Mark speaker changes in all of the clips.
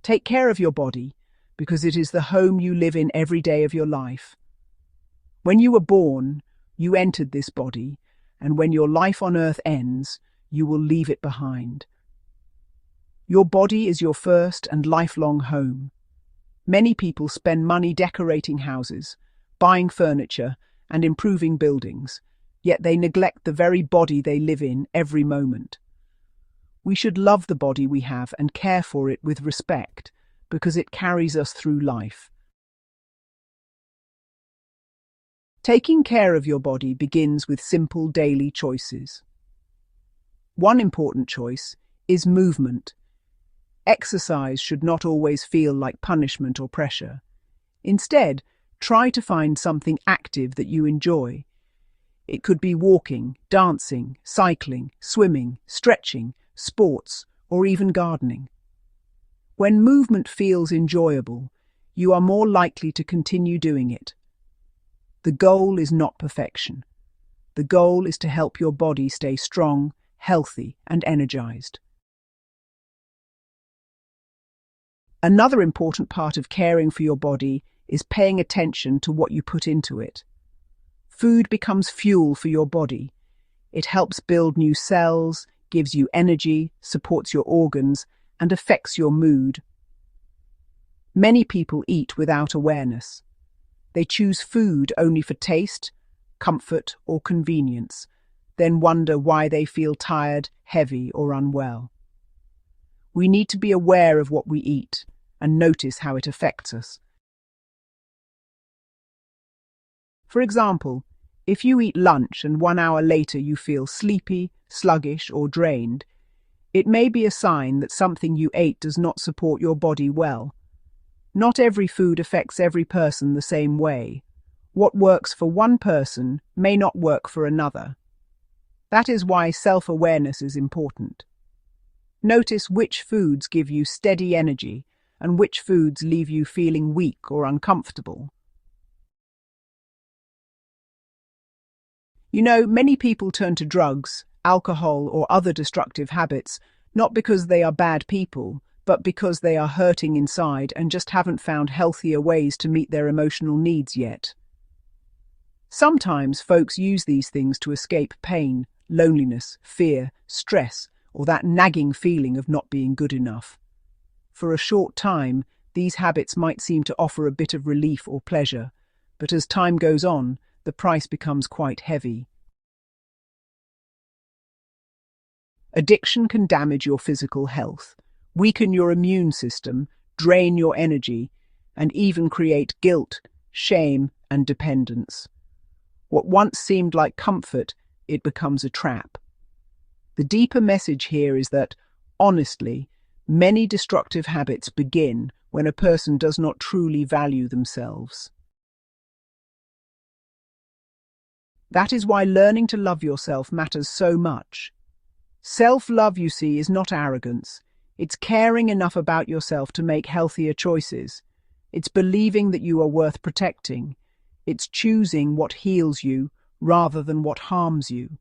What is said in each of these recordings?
Speaker 1: Take care of your body, because it is the home you live in every day of your life. When you were born, you entered this body, and when your life on earth ends, you will leave it behind. Your body is your first and lifelong home. Many people spend money decorating houses, buying furniture, and improving buildings, yet they neglect the very body they live in every moment. We should love the body we have and care for it with respect, because it carries us through life. Taking care of your body begins with simple daily choices. One important choice is movement. Exercise should not always feel like punishment or pressure. Instead, try to find something active that you enjoy. It could be walking, dancing, cycling, swimming, stretching, sports, or even gardening. When movement feels enjoyable, you are more likely to continue doing it. The goal is not perfection. The goal is to help your body stay strong, healthy, and energized. Another important part of caring for your body is paying attention to what you put into it. Food becomes fuel for your body. It helps build new cells, gives you energy, supports your organs, and affects your mood. Many people eat without awareness. They choose food only for taste, comfort, or convenience, then wonder why they feel tired, heavy, or unwell. We need to be aware of what we eat and notice how it affects us. For example, if you eat lunch and 1 hour later you feel sleepy, sluggish, or drained, it may be a sign that something you ate does not support your body well. Not every food affects every person the same way. What works for one person may not work for another. That is why self-awareness is important. Notice which foods give you steady energy and which foods leave you feeling weak or uncomfortable. You know, many people turn to drugs, alcohol, or other destructive habits not because they are bad people, but because they are hurting inside and just haven't found healthier ways to meet their emotional needs yet. Sometimes folks use these things to escape pain, loneliness, fear, stress, or that nagging feeling of not being good enough. For a short time, these habits might seem to offer a bit of relief or pleasure, but as time goes on, the price becomes quite heavy. Addiction can damage your physical health, weaken your immune system, drain your energy, and even create guilt, shame, and dependence. What once seemed like comfort, it becomes a trap. The deeper message here is that, honestly, many destructive habits begin when a person does not truly value themselves. That is why learning to love yourself matters so much. Self-love, you see, is not arrogance. It's caring enough about yourself to make healthier choices. It's believing that you are worth protecting. It's choosing what heals you rather than what harms you.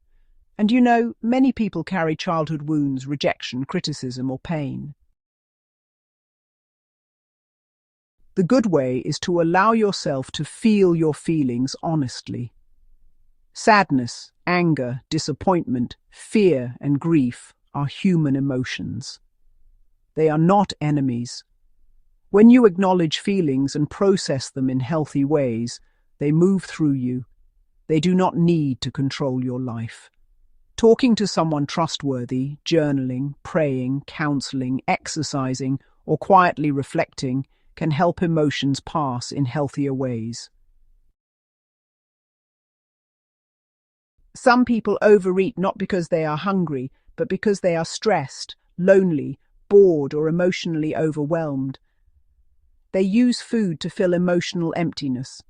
Speaker 1: And you know, many people carry childhood wounds, rejection, criticism, or pain. The good way is to allow yourself to feel your feelings honestly. Sadness, anger, disappointment, fear, and grief are human emotions. They are not enemies. When you acknowledge feelings and process them in healthy ways, they move through you. They do not need to control your life. Talking to someone trustworthy, journaling, praying, counseling, exercising, or quietly reflecting can help emotions pass in healthier ways. Some people overeat not because they are hungry, but because they are stressed, lonely, bored, or emotionally overwhelmed. They use food to fill emotional emptiness.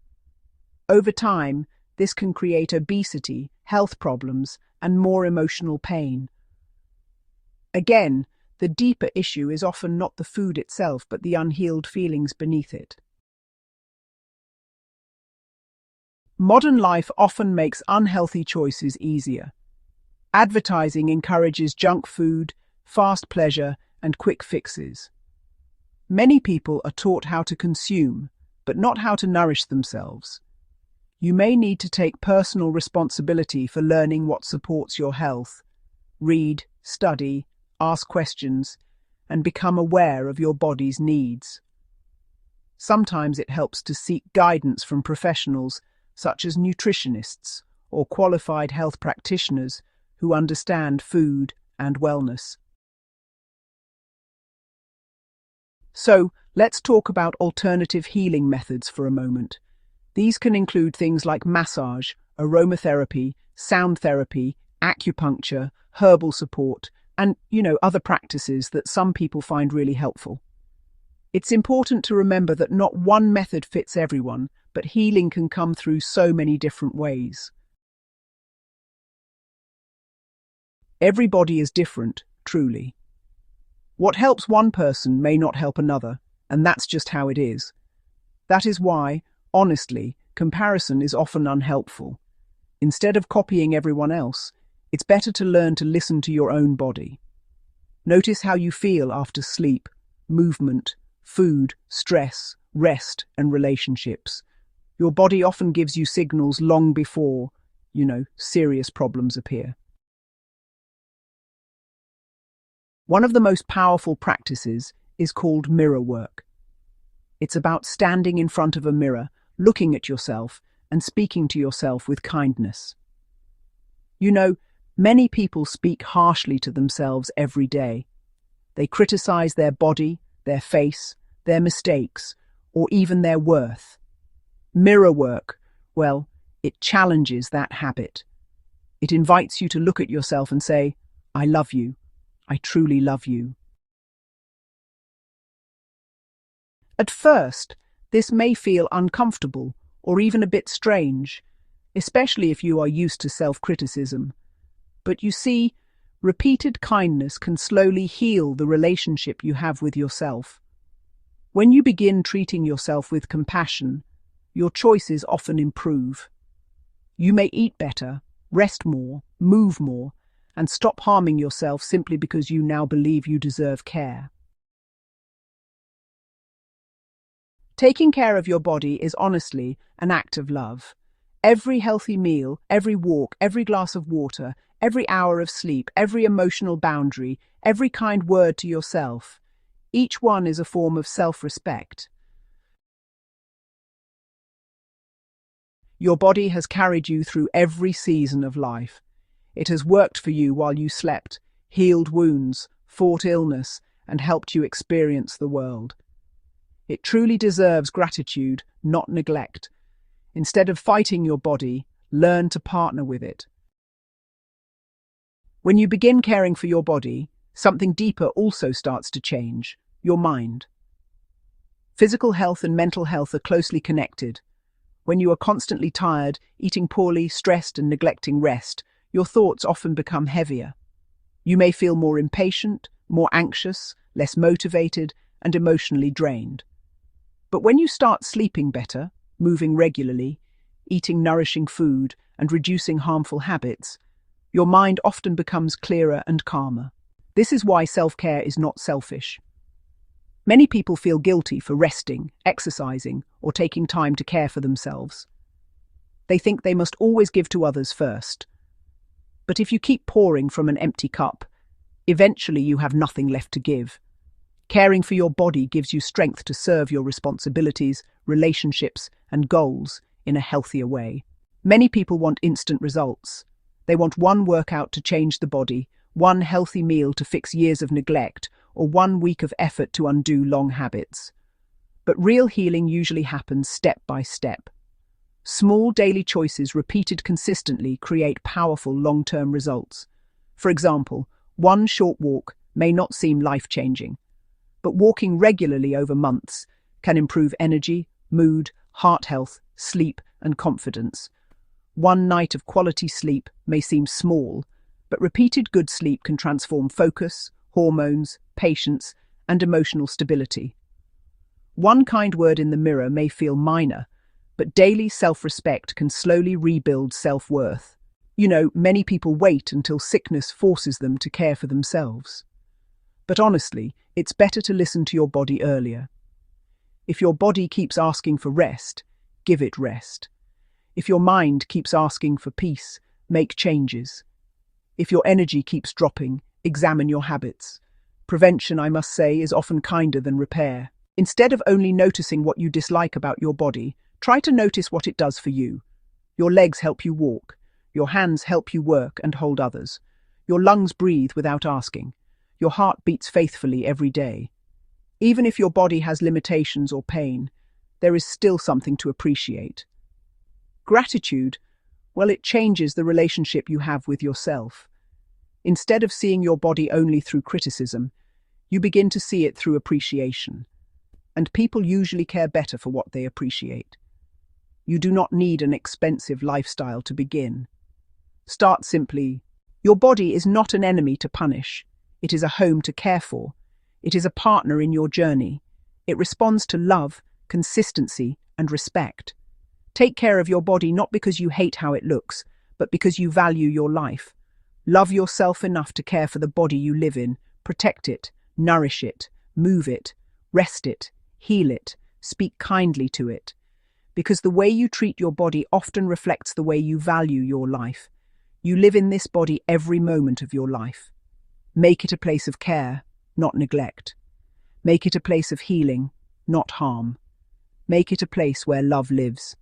Speaker 1: Over time, this can create obesity, health problems, and more emotional pain. Again, the deeper issue is often not the food itself, but the unhealed feelings beneath it. Modern life often makes unhealthy choices easier. Advertising encourages junk food, fast pleasure, and quick fixes. Many people are taught how to consume, but not how to nourish themselves. You may need to take personal responsibility for learning what supports your health. Read, study, ask questions, and become aware of your body's needs. Sometimes it helps to seek guidance from professionals such as nutritionists or qualified health practitioners who understand food and wellness. So, let's talk about alternative healing methods for a moment. These can include things like massage, aromatherapy, sound therapy, acupuncture, herbal support, and, other practices that some people find really helpful. It's important to remember that not one method fits everyone, but healing can come through so many different ways. Every body is different, truly. What helps one person may not help another, and that's just how it is. That is why, honestly, comparison is often unhelpful. Instead of copying everyone else, it's better to learn to listen to your own body. Notice how you feel after sleep, movement, food, stress, rest, and relationships. Your body often gives you signals long before, serious problems appear. One of the most powerful practices is called mirror work. It's about standing in front of a mirror, looking at yourself, and speaking to yourself with kindness. Many people speak harshly to themselves every day. They criticize their body, their face, their mistakes, or even their worth. Mirror work, well, it challenges that habit. It invites you to look at yourself and say, "I love you. I truly love you." At first, this may feel uncomfortable or even a bit strange, especially if you are used to self-criticism. But you see, repeated kindness can slowly heal the relationship you have with yourself. When you begin treating yourself with compassion, your choices often improve. You may eat better, rest more, move more, and stop harming yourself simply because you now believe you deserve care. Taking care of your body is honestly an act of love. Every healthy meal, every walk, every glass of water, every hour of sleep, every emotional boundary, every kind word to yourself, each one is a form of self-respect. Your body has carried you through every season of life. It has worked for you while you slept, healed wounds, fought illness, and helped you experience the world. It truly deserves gratitude, not neglect. Instead of fighting your body, learn to partner with it. When you begin caring for your body, something deeper also starts to change: your mind. Physical health and mental health are closely connected. When you are constantly tired, eating poorly, stressed, and neglecting rest, your thoughts often become heavier. You may feel more impatient, more anxious, less motivated, and emotionally drained. But when you start sleeping better, moving regularly, eating nourishing food, and reducing harmful habits, your mind often becomes clearer and calmer. This is why self-care is not selfish. Many people feel guilty for resting, exercising, or taking time to care for themselves. They think they must always give to others first. But if you keep pouring from an empty cup, eventually you have nothing left to give. Caring for your body gives you strength to serve your responsibilities, relationships, and goals in a healthier way. Many people want instant results. They want one workout to change the body, one healthy meal to fix years of neglect, or 1 week of effort to undo long habits. But real healing usually happens step by step. Small daily choices repeated consistently create powerful long-term results. For example, one short walk may not seem life-changing, but walking regularly over months can improve energy, mood, heart health, sleep, and confidence. One night of quality sleep may seem small, but repeated good sleep can transform focus, hormones, patience, and emotional stability. One kind word in the mirror may feel minor, but daily self-respect can slowly rebuild self-worth. Many people wait until sickness forces them to care for themselves. But honestly, it's better to listen to your body earlier. If your body keeps asking for rest, give it rest. If your mind keeps asking for peace, make changes. If your energy keeps dropping, examine your habits. Prevention, I must say, is often kinder than repair. Instead of only noticing what you dislike about your body, try to notice what it does for you. Your legs help you walk. Your hands help you work and hold others. Your lungs breathe without asking. Your heart beats faithfully every day. Even if your body has limitations or pain, there is still something to appreciate. Gratitude, well, it changes the relationship you have with yourself. Instead of seeing your body only through criticism, you begin to see it through appreciation. And people usually care better for what they appreciate. You do not need an expensive lifestyle to begin. Start simply. Your body is not an enemy to punish. It is a home to care for. It is a partner in your journey. It responds to love, consistency, and respect. Take care of your body not because you hate how it looks, but because you value your life. Love yourself enough to care for the body you live in. Protect it, nourish it, move it, rest it, heal it, speak kindly to it. Because the way you treat your body often reflects the way you value your life. You live in this body every moment of your life. Make it a place of care, not neglect. Make it a place of healing, not harm. Make it a place where love lives.